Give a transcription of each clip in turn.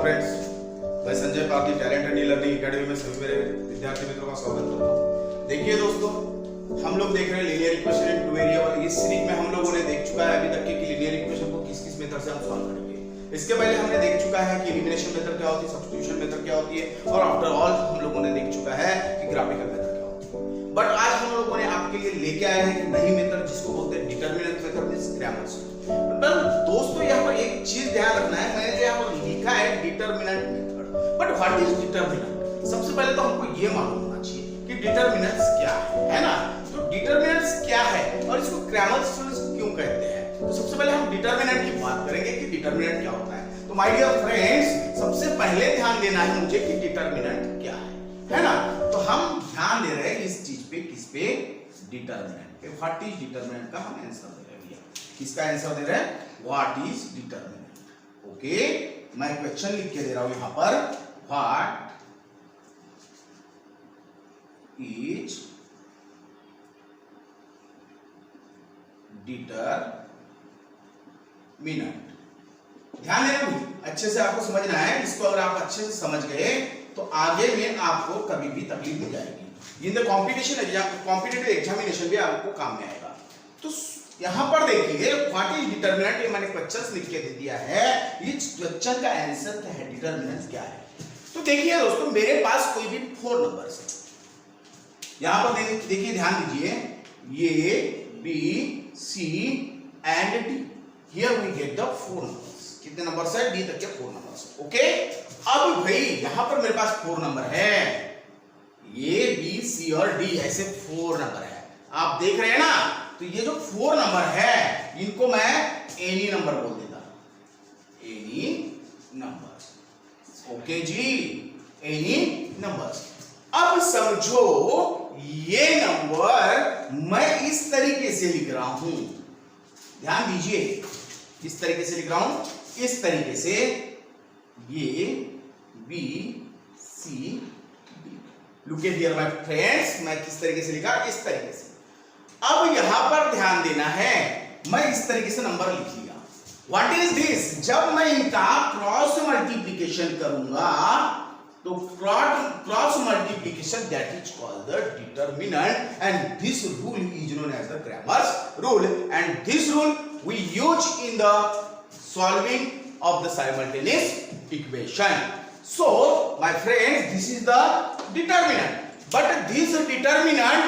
Friends, मैं Sanjay Pardi talent and learning academy में सभी मेरे विद्यार्थी मित्रों का स्वागत करता हूँ। देखिए दोस्तों, हम लोग देख रहे हैं linear equation in two variable. इस सीरीज में हम लोगों ने देख चुका है अभी तक कि लीनियर इक्वेशन को किस किस मेथड से हम सॉल्व करेंगे। इसके पहले हमने देख चुका है कि एलिमिनेशन मेथड क्या होती है, सब्स्टिट्यूशन मेथड क्या होती है, और आफ्टर ऑल हम लोगों ने देख चुका है कि ग्राफिकल मेथड क्या होती है। बट आज हम लोगों ने आपके लिए लेके आए हैं नई मेथड जिसको बोलते हैं डिटरमिनेंट मेथड, मींस क्रैमर्स। पर दोस्तों यहाँ पर एक चीज ध्यान रखना है, मैंने जो यहाँ पर लिखा है determinant method, but what is determinant? सबसे पहले तो हमको ये मालूम होना चाहिए कि डिटरमिनेंट्स क्या है ना? तो डिटरमिनेंट्स क्या है और इसको क्रैमर्स क्यों कहते हैं? तो सबसे पहले हम डिटरमिनेंट की बात करेंगे कि डिटरमिनेंट क्या होता है। तो माय डियर फ्रेंड्स, सबसे पहले ध्यान देना है मुझे कि डिटरमिनेंट क्या है ना? तो हम ध्यान दे रहे हैं इस चीज पे, किस पे? डिटरमिनेंट पे। व्हाट इज डिटरमिनेंट का हम आंसर दे रहे हैं भैया। किसका आंसर दे रहे हैं? What is determinant. ओके, मैं क्वेश्चन लिख के दे रहा हूं यहां पर, व्हाट इज डिटरमिनेंट। ध्यान देना भी, अच्छे से आपको समझना है। इसको अगर आप अच्छे से समझ गए तो आगे में आपको कभी भी तकलीफ नहीं जाएगी। In the competition exam, competitive examination भी आपको काम में आएगा। तो यहां पर देखिए व्हाट इज डिटरमिनेंट, ये मैंने क्वेश्चन लिख के दे दिया है। इस क्वेश्चन का आंसर क्या है, डिटरमिनेंट क्या है? तो देखिए दोस्तों, मेरे पास कोई भी 4 नंबर्स है। यहां पर देखिए, ध्यान दीजिए, A B C and D. Here we get the 4 numbers. कितने नंबर्स है? डी तक के 4 नंबर्स। ओके, अब भाई यहां पर मेरे पास 4 नंबर है, ए बी सी और डी, ऐसे 4 नंबर है। आप देख रहे हैं ना? तो ये जो 4 नंबर है इनको मैं एनी नंबर बोल देता हूं, एनी नंबर। ओके जी, एनी नंबर्स। अब समझो ये नंबर मैं इस तरीके से लिख रहा हूं, ध्यान दीजिए, इस तरीके से लिख रहा हूं, इस तरीके से, ये B C D. Look at here my friends, मैं किस तरीके से लिखा? इस तरीके से। अब यहां पर ध्यान देना है, मैं इस तरीके से नंबर लिख लिया। What is this? जब मैं इनका क्रॉस मल्टीप्लिकेशन करूंगा तो cross multiplication that is called the determinant, and this rule is known as the Cramer's rule, and this rule we use in the solving of the simultaneous equation. So my friends, this is the determinant, but this determinant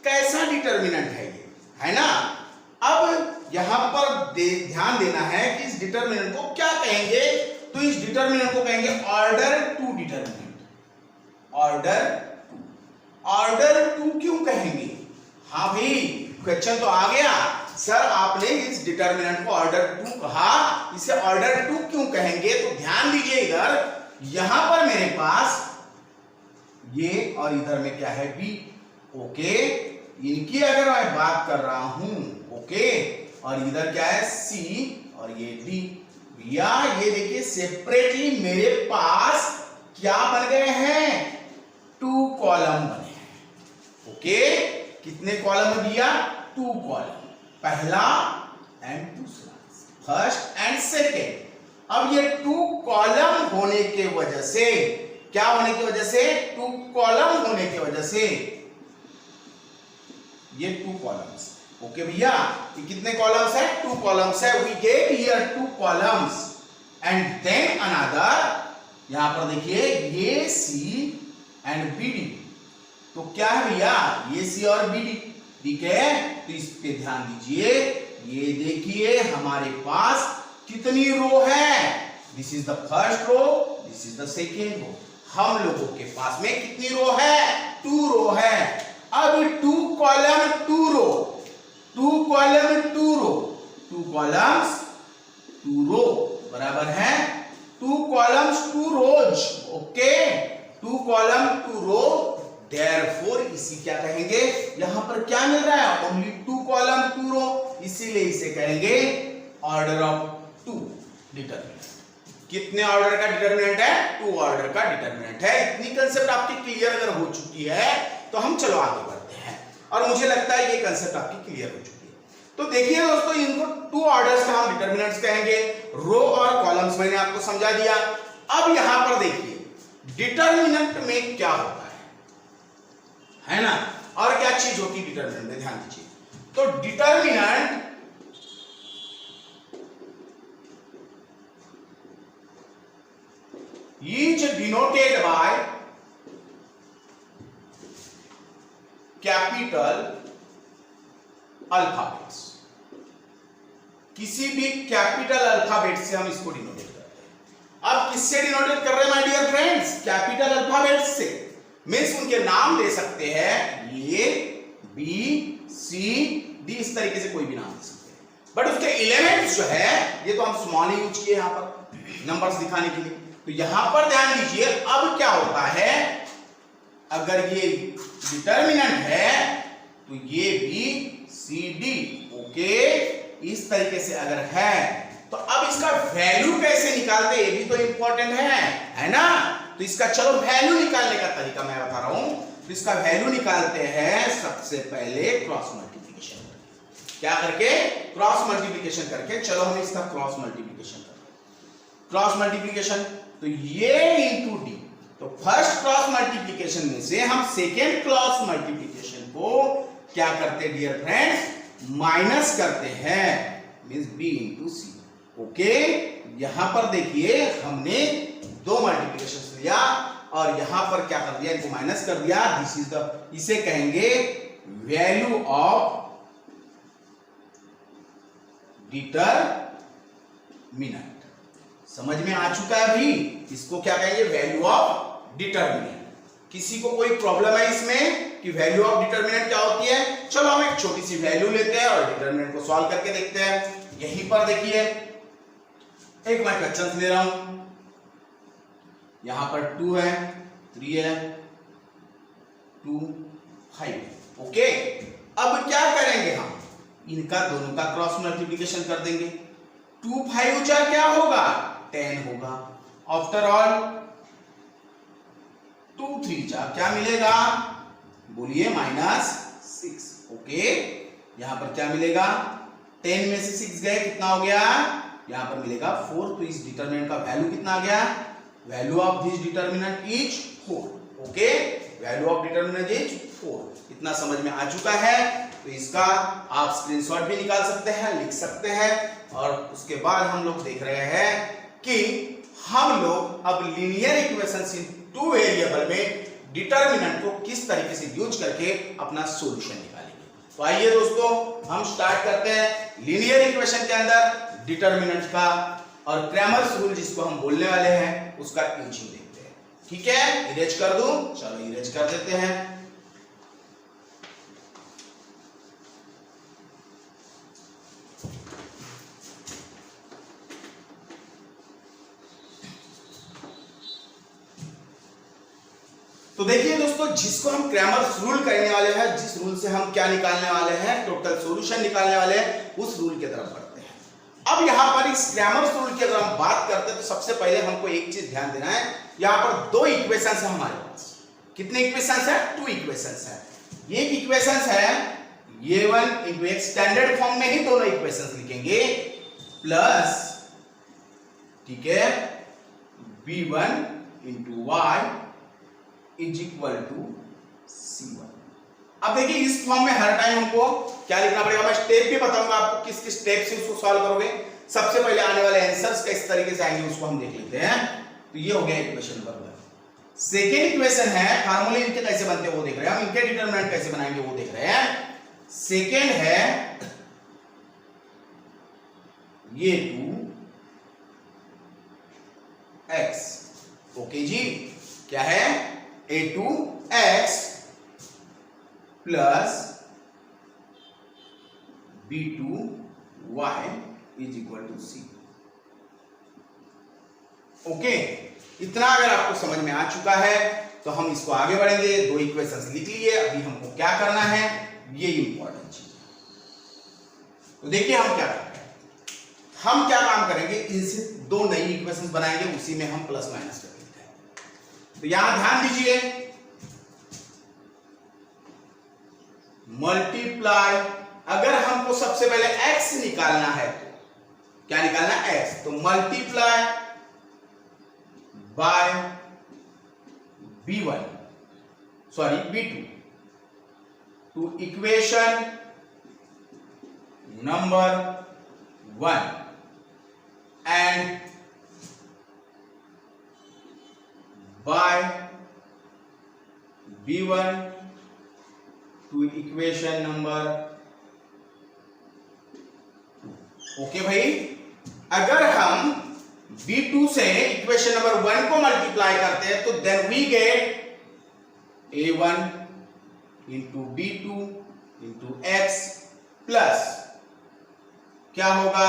कैसा determinant है ये, है ना? अब यहां पर ध्यान देना है कि इस डिटरमिनेंट को क्या कहेंगे? तो इस डिटरमिनेंट को कहेंगे ऑर्डर 2 डिटरमिनेंट। ऑर्डर 2 क्यों कहेंगे? हाँ भाई, क्वेश्चन तो आ गया, सर आपने इस डिटरमिनेंट को ऑर्डर 2 कहा, इसे ऑर्डर 2 क्यों कहेंगे? तो ध्यान दीजिए, इधर यहां पर मेरे पास ये और इधर में क्या है? बी। ओके, इनकी अगर मैं बात कर रहा हूं, ओके, और इधर क्या है? सी और ये डी। भैया ये देखिए, सेपरेटली मेरे पास क्या बन गए हैं? 2 कॉलम बने हैं। ओके, कितने कॉलम है भैया? 2 कॉलम, पहला एंड दूसरा, फर्स्ट एंड सेकेंड। अब ये 2 कॉलम होने के वजह से, क्या होने की वजह से? 2 कॉलम होने की वजह से ये 2 कॉलम्स। ओके भैया, ये कितने कॉलम्स है? 2 कॉलम्स है। We get here 2 columns and then another, यहां पर देखिए, ये सी एंड बी डी। तो क्या है भैया? ये सी और बी डी, ठीक है? तो इस पे ध्यान दीजिए, ये देखिए हमारे पास कितनी रो है? This is the first row, this is the second row. हम लोगों के पास में कितनी रो है? 2 रो है। अब 2 कॉलम 2 रो, 2 कॉलम 2 रो, 2 कॉलम्स 2 रो बराबर है 2 कॉलम्स 2 रोज। ओके, 2 कॉलम 2 रो, देयरफॉर इसी क्या कहेंगे? यहां पर क्या मिल रहा है? ओनली 2 कॉलम 2 रो, इसीलिए इसे कहेंगे ऑर्डर ऑफ 2 डिटरमिनेंट। कितने ऑर्डर का डिटरमिनेंट है? 2 ऑर्डर का डिटरमिनेंट है। इतनी कंसेप्ट आपकी क्लियर अगर हो चुकी है तो हम चलो आगे बढ़ते हैं, और मुझे लगता है ये कंसेप्ट आपकी क्लियर हो चुकी है। तो देखिए दोस्तों, इनको 2 ऑर्डर्स का हम डिटरमिनेंट्स कहेंगे। रो और कॉलम्स मैंने आपको समझा दिया। अब यहां पर देखिए डिटर्मिनेंट में क्या होता है ना, और क्या चीज होती है डिटर्मिनेंट में, ध्यान दीजिए। तो determinant is denoted by capital alphabets. किसी भी कैपिटल अल्फाबेट से हम इसको डिनोटेट करते हैं। अब किससे डिनोटेट कर रहे हैं my dear friends? Capital alphabet से। मीन्स उनके नाम दे सकते हैं ए बी सी डी, इस तरीके से कोई भी नाम दे सकते हैं। बट उसके एलिमेंट्स जो है ये तो हम स्मॉल ही यूज किए यहां पर नंबर्स दिखाने के लिए। तो यहां पर ध्यान दीजिए, अब क्या होता है, अगर ये डिटर्मिनेंट है तो ये बी सी डी, ओके, इस तरीके से अगर है तो अब इसका वैल्यू कैसे निकालते हैं, ये भी तो इंपॉर्टेंट है ना। तो इसका चलो वैल्यू निकालने का तरीका मैं बता रहा हूं। तो इसका वैल्यू निकालते हैं सबसे पहले क्रॉस मल्टीप्लिकेशन करके। क्या करके? क्रॉस मल्टीप्लिकेशन करके। चलो हम इसका क्रॉस मल्टीप्लिकेशन करते हैं। क्रॉस मल्टीप्लिकेशन तो ये इंटू डी, तो फर्स्ट क्रॉस मल्टीप्लिकेशन में से हम सेकेंड क्रॉस मल्टीप्लिकेशन को क्या करते हैं डियर फ्रेंड्स? माइनस करते हैं, मींस बी इंटू सी, ओके। यहां पर देखिए हमने दो मल्टीप्लिकेशन लिया और यहां पर क्या कर दिया, इनको माइनस कर दिया। दिस इज द, इसे कहेंगे वैल्यू ऑफ डिटरमिनेंट। समझ में आ चुका है अभी? इसको क्या कहेंगे? Value of determinant. किसी को कोई प्रॉब्लम है इसमें कि वैल्यू ऑफ डिटरमिनेंट क्या होती है? चलो हम एक छोटी सी वैल्यू लेते हैं और डिटरमिनेंट को सॉल्व करके देखते हैं। यहीं पर देखिए एक मैं क्वेश्चन ले रहा हूं, यहां पर 2 है, 3 है, 2 5, ओके। अब क्या करेंगे हम? इनका दोनों का क्रॉस मल्टीप्लिकेशन कर देंगे। 2 5 जा क्या होगा? 10 होगा। आफ्टर ऑल 2 3 जा क्या मिलेगा? बोलिए -6, ओके। यहां पर क्या मिलेगा? 10 में से 6 गए, कितना हो गया? यहां पर मिलेगा 4। तो इस डिटरमिनेंट का वैल्यू कितना आ गया? Value of this determinant is 4, okay. Value of determinant is 4। इतना समझ में आ चुका है? तो इसका आप स्क्रीनशॉट भी निकाल सकते हैं, लिख सकते हैं। और उसके बाद हम लोग देख रहे हैं कि हम लोग अब लीनियर इक्वेशंस इन 2 वेरिएबल में डिटरमिनेंट को किस तरीके से यूज करके अपना सॉल्यूशन निकालेंगे। तो आइए दोस्तों हम स्टार्ट करते हैं लीनियर इक्वेशन के अंदर डिटरमिनेंट का और क्रैमर्स रूल जिसको हम बोलने वाले हैं उसका यूजिंग देखते हैं। ठीक है, इरेज कर दूं? चलो इरेज कर देते हैं। तो देखिए दोस्तों, जिसको हम क्रैमर्स रूल करने वाले हैं, जिस रूल से हम क्या निकालने वाले हैं, टोटल सॉल्यूशन निकालने वाले हैं, उस रूल की तरफ बढ़ते हैं। अब यहां पर इस क्रैमर्स रूल की अगर हम बात करते हैं तो सबसे पहले हमको एक चीज ध्यान देना है। यहां पर 2 इक्वेशंस है हमारे पास। कितने इक्वेशंस है? 2 इक्वेशंस है। ये इक्वेशंस है a1 into x, standard form में ही दोनों इक्वेशंस लिखेंगे, प्लस, ठीक है, b1 into y is equal to c1। अब देखिए इस फॉर्म में हर टाइम हमको क्या लिखना पड़ेगा, मैं स्टेप भी बताऊंगा आपको किस किस स्टेप से उसको सॉल्व करोगे। सबसे पहले आने वाले आंसर्स किस तरीके से आएंगे उसको हम देख लेते हैं। तो ये हो गया इक्वेशन नंबर 1। सेकेंड इक्वेशन है, फार्मूले इनके कैसे बनते हैं वो देख रहे हैं हम, इनके डिटरमिनेंट कैसे बनाएंगे वो देख रहे हैं। सेकेंड है ये 2x, ओके जी, क्या है? a2x plus b2y is equal to c, okay. इतना अगर आपको समझ में आ चुका है तो हम इसको आगे बढ़ेंगे। 2 इक्वेशंस लिख लिए, अभी हमको क्या करना है, ये इंपॉर्टेंट चीज है। तो देखिए हम क्या करते हैं, हम क्या काम करेंगे, इनसे 2 नई इक्वेशंस बनाएंगे, उसी में हम प्लस माइनस कर देते हैं। तो यहां ध्यान दीजिए, मल्टीप्लाई, अगर हमको सबसे पहले x निकालना है तो क्या निकालना है? x। तो multiply by B1 sorry B2 to equation number 1 and by B1 to equation number 2। Okay भाई, अगर हम B2 से इक्वेशन नंबर 1 को मल्टीप्लाई करते हैं तो then we get A1 into B2 into X plus क्या होगा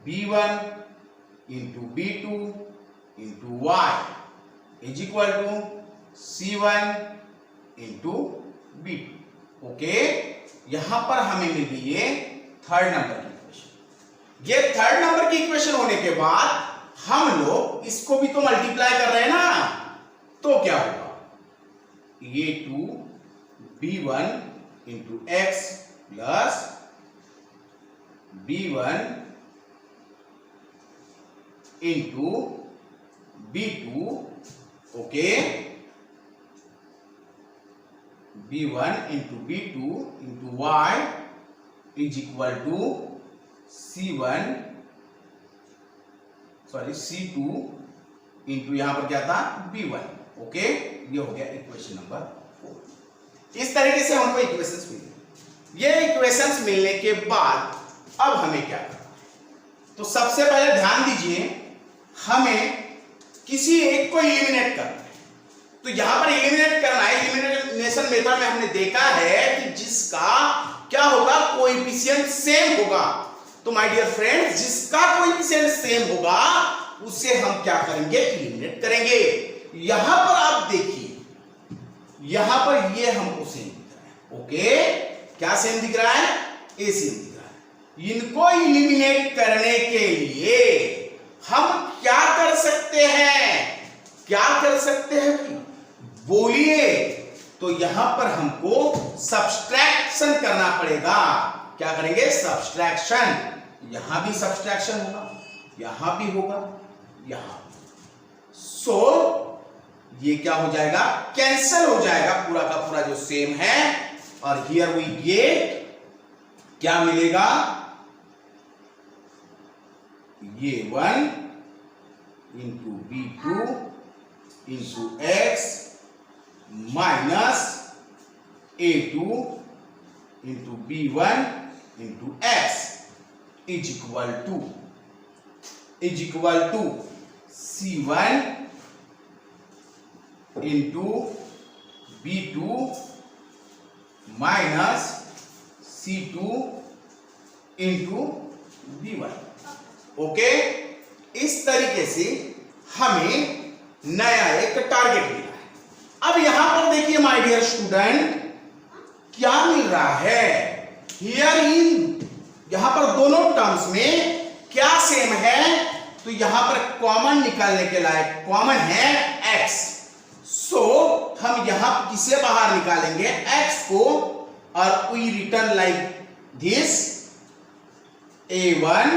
B1 into B2 into Y is equal to C1 into B2। Okay, यहां पर हमें मिल गई ये थर्ड नंबर की इक्वेशन। ये थर्ड नंबर की इक्वेशन होने के बाद हम लोग इसको भी तो मल्टीप्लाई कर रहे हैं ना, तो क्या होगा ये 2 B1 into X plus B1 into B2। Okay, B1 into B2 into Y is equal to C1 sorry C2 into यहां पर क्या था B1। ओके, ये हो गया इक्वेशन नंबर 4। इस तरीके से हमको इक्वेशंस मिले। ये इक्वेशंस मिलने के बाद अब हमें क्या करना है, तो सबसे पहले ध्यान दीजिए, हमें किसी एक को एलिमिनेट करना है। तो यहां पर एलिमिनेट करना है, एलिमिनेशन मेथड में हमने देखा है कि जिसका क्या होगा कोएफिशिएंट सेम होगा। तो माय डियर फ्रेंड्स, जिसका कोएफिशिएंट सेम होगा उसे हम क्या करेंगे, एलिमिनेट करेंगे। यहां पर आप देखिए, यहां पर ये हमको सेम दिख रहा है। ओके, क्या सेम दिख रहा है, ए सेम दिख रहा है। इनको एलिमिनेट करने के लिए हम क्या कर सकते हैं, क्या कर सकते हैं बोलिए। तो यहां पर हमको सब्सट्रैक्शन करना पड़ेगा। क्या करेंगे, सब्सट्रैक्शन। यहां भी सब्सट्रैक्शन होगा, यहां भी होगा, यहां। सो ये क्या हो जाएगा, कैंसिल हो जाएगा पूरा का पूरा जो सेम है। और हियर वी गेट क्या मिलेगा, ये 1 into B2 into X minus A2 into B1 into X is equal to C1 into B2 minus C2 into B1। Okay, इस तरीके से हमें नया एक टारगेट मिला है। अब यहां पर देखिए माय डियर स्टूडेंट, क्या मिल रहा है हियर इन, यहां पर दोनों टर्म्स में क्या सेम है, तो यहां पर कॉमन निकालने के लायक कॉमन है x। सो हम यहां किसे बाहर निकालेंगे, x को, और we return like this A1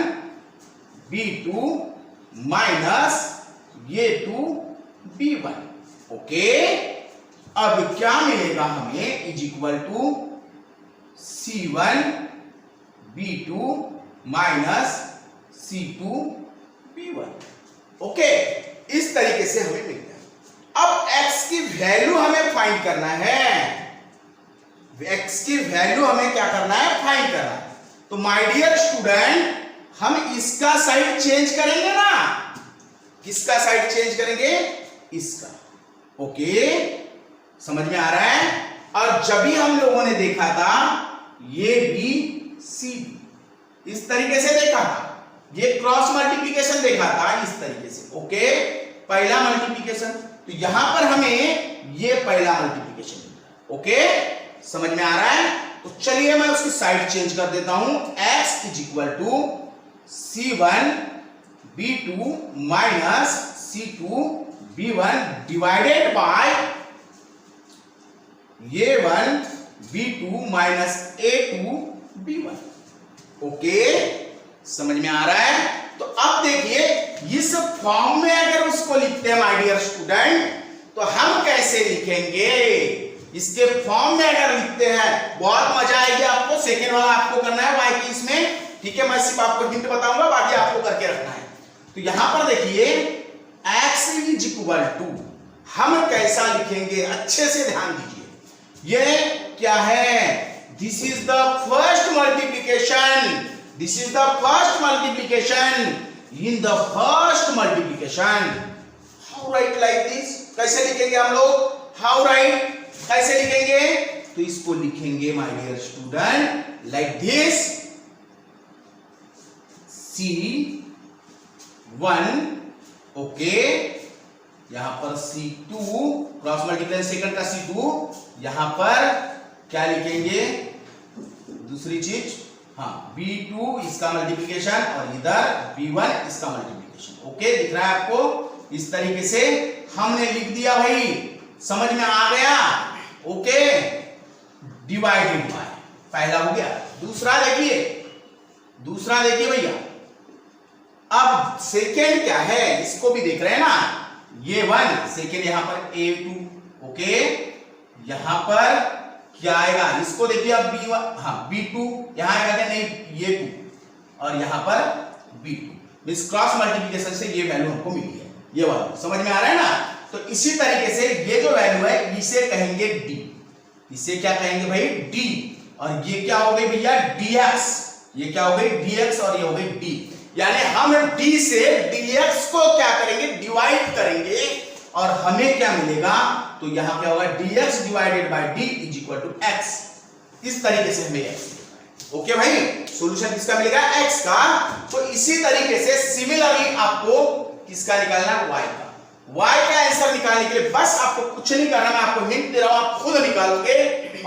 B2 minus ये 2 B1। ओके, अब क्या मिलेगा हमें, is equal to C1 B2 minus C2 B1। Okay, इस तरीके से हमें मिल गया। अब x की वैल्यू हमें फाइंड करना है, x की वैल्यू हमें क्या करना है, फाइंड करना है। तो माय डियर स्टूडेंट, हम इसका साइड चेंज करेंगे ना, किसका साइड चेंज करेंगे, इसका। ओके, समझ में आ रहा है। और जब भी हम लोगों ने देखा था ये भी सी भी इस तरीके से देखा था, ये क्रॉस मल्टीप्लिकेशन देखा था इस तरीके से। ओके, पहला मल्टीप्लिकेशन, तो यहां पर हमें ये पहला मल्टीप्लिकेशन मिल रहा है। ओके, समझ में आ रहा है। तो चलिए मैं उसकी साइड चेंज कर देता हूं, x is equal to C1 B2 minus C2 B1 divided by A1 B2 minus A2 B1। Okay, समझ में आ रहा है। तो अब देखिए इस फॉर्म में अगर उसको लिखते हैं माय डियर स्टूडेंट, तो हम कैसे लिखेंगे? इसके फॉर्म में अगर लिखते हैं, बहुत मजा आएगी आपको। सेकेंड वाला आपको करना है वाई की इसमें, ठीक है, मैं सिर्फ आपको हिंट बताऊंगा, बाकी आपको करके रखना है। तो यहां पर देखिए x इज इक्वल टू, हम कैसा लिखेंगे अच्छे से ध्यान दीजिए। ये क्या है? This is the first multiplication, this is the first multiplication in the first multiplication. How right like this? कैसे लिखेंगे हम लोग? हाउ राइट कैसे लिखेंगे? तो इसको लिखेंगे my dear student like this, C1, okay, यहां पर C2 क्रॉस मल्टीप्लाई सेकंड का C2, यहां पर क्या लिखेंगे? दूसरी चीज, हाँ, B2 इसका मल्टीप्लिकेशन और इधर B1 इसका मल्टीप्लिकेशन। ओके, दिख रहा है आपको? इस तरीके से हमने लिख दिया भाई, समझ में आ गया? ओके, डिवाइडेड बाय, पहला हो गया। दूसरा देखिए भैया, अब सेकेंड क्या है इसको भी देख रहे हैं ना, ये 1, सेकेंड यहां पर A2, ओके, यहां पर क्या आएगा? इसको देखिए अब B1, हाँ B2 यहां आएगा क्या? नहीं, ये 2 और यहां पर B2, मींस क्रॉस मल्टीप्लिकेशन से ये वैल्यू हमको मिली है, ये वाला समझ में आ रहा है ना? तो इसी तरीके से ये जो वैल्यू है इसे कहेंगे D, इसे क्या कहेंगे भाई? D, और ये क्या हो गई भैया? dx, ये क्या हो गई? dx और ये हो गई d, यानी हम d से dx को क्या करेंगे? डिवाइड करेंगे और हमें क्या मिलेगा? तो यहां क्या होगा? dx divided by d is equal to x। इस तरीके से हमें x मिलेगा। ओके भाई, सॉल्यूशन किसका मिलेगा? x का। तो इसी तरीके से सिमिलरली आपको किसका निकालना है? y का। y का आंसर निकालने के लिए बस आपको कुछ नहीं करना, मैं आपको हिंट दे रहा हूं, आप खुद निकालोगे।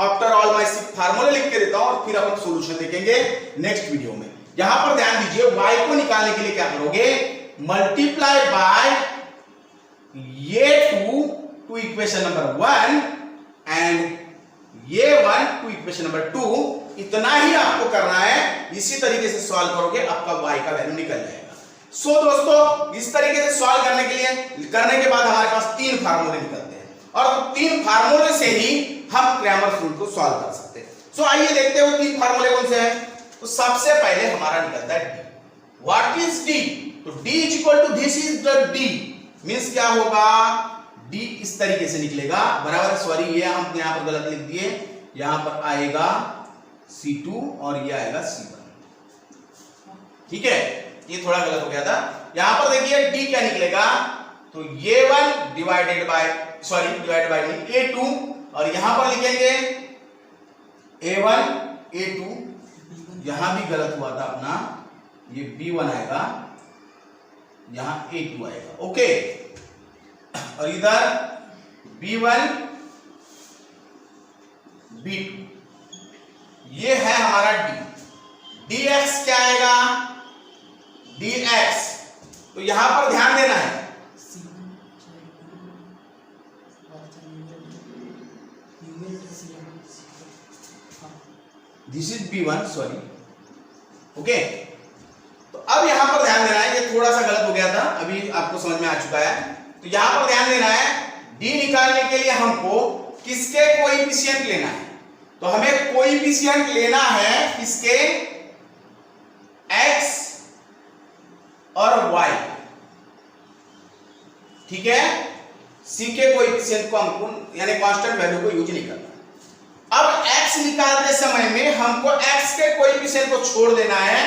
आफ्टर ऑल मैं सिर्फ फार्मूला लिख के देता हूं और फिर अपन सॉल्यूशन देखेंगे नेक्स्ट वीडियो में। यहां पर ध्यान दीजिए, y को निकालने के लिए क्या करोगे? मल्टीप्लाई बाय ये 2 टू इक्वेशन नंबर 1 एंड ये 1 टू इक्वेशन नंबर 2, इतना ही आपको करना है। इसी तरीके से सॉल्व करोगे, आपका y का वैल्यू निकल जाएगा। सो दोस्तों, इस तरीके से सॉल्व करने के बाद हमारे पास 3 फार्मूले निकलते हैं और 3 फार्मूले से ही हम क्रैमर्स रूल को सॉल्व कर सकते हैं। सो आइए देखते हैं वो 3 फार्मूले कौन से हैं। तो सबसे पहले हमारा निकलता है d। What is d? तो d is equal to this is the d, means क्या होगा? d इस तरीके से निकलेगा, बराबर, सॉरी ये हम यहां पर गलत लिख दिए, यहां पर आएगा C2 और ये आएगा C1, ठीक है, ये थोड़ा गलत हो गया था। यहां पर देखिए d क्या निकलेगा? तो ये 1 डिवाइडेड बाय A2, और यहां पर लिखेंगे A1 A2, यहां भी गलत हुआ था अपना, ये B1 आएगा, यहां A2 आएगा, ओके, और इधर B1 B2, ये है हमारा d। dx क्या आएगा? dx, तो यहां पर ध्यान देना है, this is B1, sorry, okay. तो अब यहां पर ध्यान देना है, ये थोड़ा सा गलत हो गया था, अभी आपको समझ में आ चुका है। तो यहां पर ध्यान देना है, d निकालने के लिए हमको किसके कोएफिशिएंट लेना है? तो हमें कोएफिशिएंट लेना है किसके? x और y, ठीक है। c के कोएफिशिएंट को हमको यानी कांस्टेंट वैल्यू को यूज नहीं करना। अब x निकालते समय में हमको x के कोएफिशिएंट को छोड़ देना है,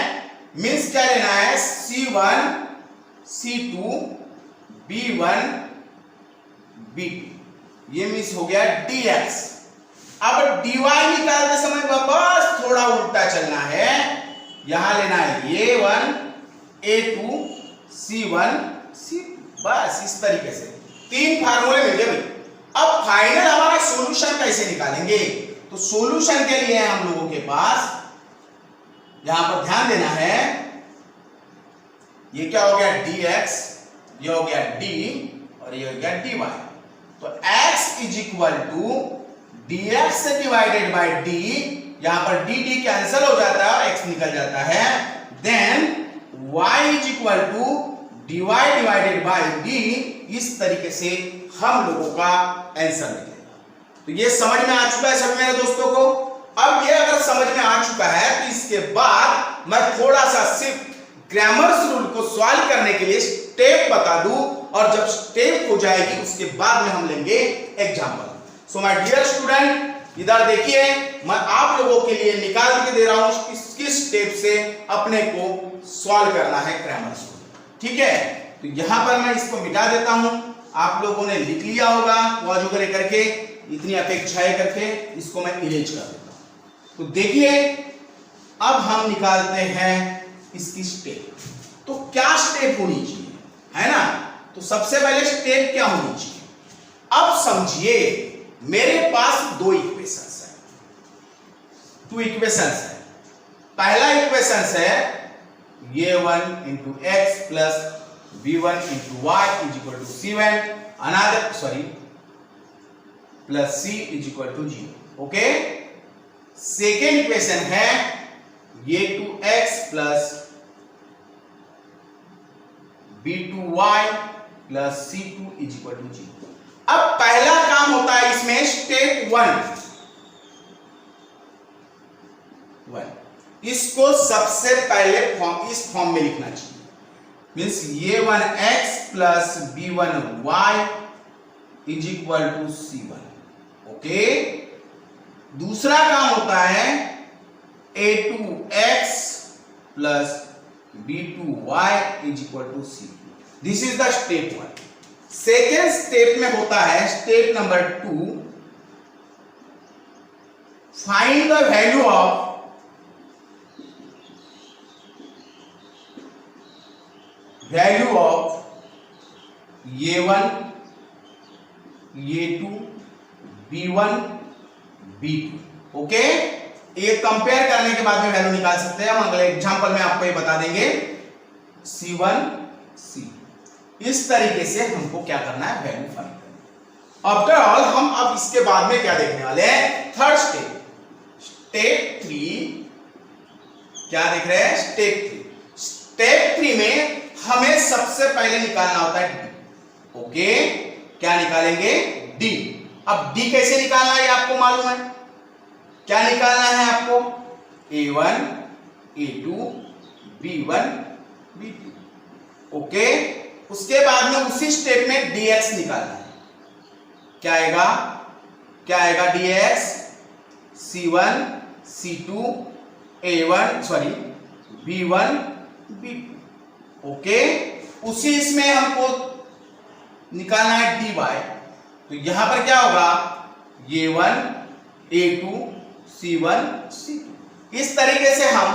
मींस क्या लेना है? c1 c2 b1 b2, ये मींस हो गया dx। अब dy निकालते समय बस थोड़ा उल्टा चलना है, यहां लेना है ये 1 a2 c1 c, बस इस तरीके से 3 फार्मूले मिल गए भाई। अब फाइनल हमारा सॉल्यूशन कैसे निकालेंगे? तो सॉल्यूशन के लिए हम लोगों के पास यहां पर ध्यान देना है, ये क्या हो गया? dx, ये हो गया d और ये हो गया dy। तो x is equal to dx divided by d, यहां पर d कैंसिल हो जाता है और x निकल जाता है, then y is equal equal to dy divided by d, इस तरीके से हम लोगों का आंसर निकलेगा। तो ये समझ में आ चुका है सभी मेरे दोस्तों को। अब ये अगर समझ में आ चुका है तो इसके बाद मैं थोड़ा सा सिर्फ ग्रामर्स रूल को सॉल्व करने के लिए स्टेप बता दूं, और जब स्टेप हो जाएगी उसके बाद में हम लेंगे example. So my dear student, इधर देखिए मैं आप लोगों के लिए निकाल के दे रहा हूं किस स्टेप से अपने को सॉल्व करना है ग्रामर्स रूल। ठीक है, तो यहां पर मैं इसको मिटा देता हूं। आप लोगों ने लिख लिया होगा पॉज वगैरह करके, इतनी अपेक्षाएं करके इसको मैं इरेज कर देता हूं। तो देखिए अब हम निकालते हैं इसकी स्टेप। तो क्या स्टेप होनी चाहिए, है ना? तो सबसे पहले स्टेप क्या होनी चाहिए? अब समझिए मेरे पास दो इक्वेशंस है, टू इक्वेशंस है। पहला इक्वेशंस है a1 into x plus b1 into y is equal to c1 another plus c is equal to 0। Okay, second equation है a2x plus b2y plus c2 is equal to 0। अब पहला काम होता है इसमें स्टेप वन, इसको सबसे पहले इस फॉर्म में लिखना चाहिए, means a1x plus b1y is equal to c1। Okay, दूसरा काम होता है a2x plus b2y is equal to c2। This is the step one. Second step में होता है step number 2, find the value of a1 a2 b1 b2। Okay, ये compare करने के बाद में वैल्यू निकाल सकते हैं हम। अगले एग्जांपल में आपको ये बता देंगे c1 c। इस तरीके से हमको क्या करना है, वैल्यू फाइंड करना। आफ्टर ऑल हम अब इसके बाद में क्या देखने वाले हैं, थर्ड स्टेप, स्टेप 3। क्या देख रहे हैं, स्टेप 3। स्टेप 3 में हमें सबसे पहले निकालना होता है डी। ओके, क्या निकालेंगे, डी। अब डी कैसे निकालना है आपको मालूम है। क्या निकालना है आपको, a1 a2 b1 b2। Okay, उसके बाद में उसी स्टेप में dx निकालना है। क्या आएगा, क्या आएगा dx c1 c2 a1 sorry b1 b2। Okay, उसी इसमें हमको निकालना है dy। तो यहां पर क्या होगा, a1 a2 c1 c2। इस तरीके से हम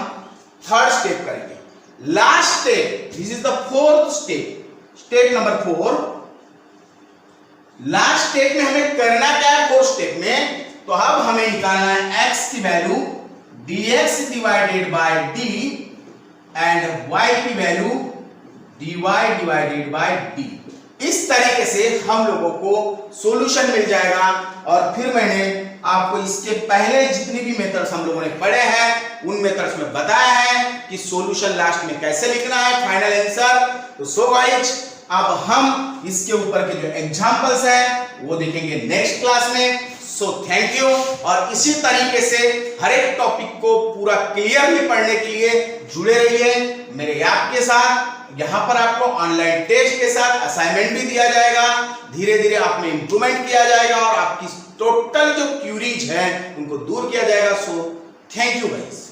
थर्ड स्टेप करेंगे। Last step, this is the fourth step, step number 4। Last step में हमें करना क्या है, फोर्थ स्टेप में, तो अब हमें निकालना है x की value dx divided by d and y की value dy divided by d। इस तरीके से हम लोगों को सॉल्यूशन मिल जाएगा। और फिर मैंने आपको इसके पहले जितनी भी मेथड्स हम लोगों ने पढ़े हैं उन मेथड्स में बताया है कि सॉल्यूशन लास्ट में कैसे लिखना है, फाइनल आंसर। तो सो गाइस, अब हम इसके ऊपर के जो एग्जांपल्स हैं वो देखेंगे नेक्स्ट क्लास में। So thank you. और इसी तरीके से हर एक टॉपिक को पूरा क्लियरली पढ़ने के लिए जुड़े रहिए मेरे ऐप के साथ। यहाँ पर आपको ऑनलाइन टेस्ट के साथ असाइनमेंट भी दिया जाएगा, धीरे धीरे आप में इंप्रूवमेंट किया जाएगा और आपकी टोटल जो क्यूरीज हैं उनको दूर किया जाएगा। So thank you guys.